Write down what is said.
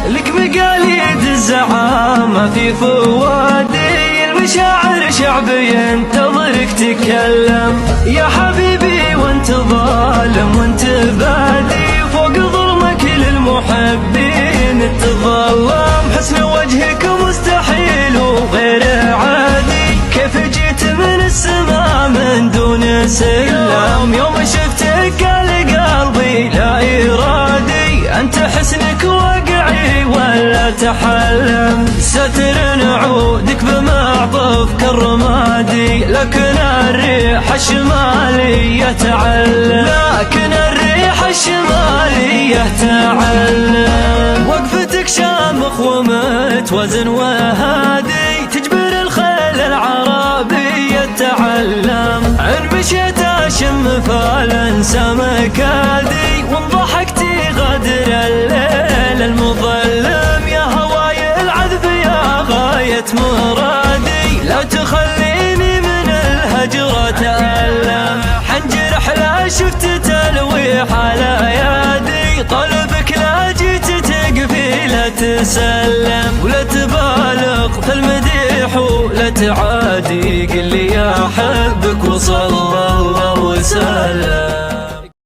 لك مقاليد الزعامة في فوادي، المشاعر شعبي ينتظرك تكلم. يا حبيبي وانت ظالم وانت بادي، فوق ظلمك للمحبين تظلم. حسن وجهك مستحيل وغير عادي، كيف جيت من السماء من دون سلم؟ يوم شفتك قال قلبي لا إرادي، أنت حسنك واقعي ولا تحلم. ستر نعودك بمعطف كالرمادي، لكن الريح الشمالية تعلم، لكن الريح الشمالية تعلم. وقفتك شامخ ومتوازن وهادي، تجبر الخيل العربية تعلم. عن مشيت اشم فالانسى مكادي، وان ضحكتي غدر الليل المظلم. يا هواي العذب يا غاية مرادي، لا تخليني من الهجر اتألم. حنجرح لا شفت تلويح على يدي، طلبك لا جيت تقفي لا تسلم. ولا تبالغ في المديح ولا تعادي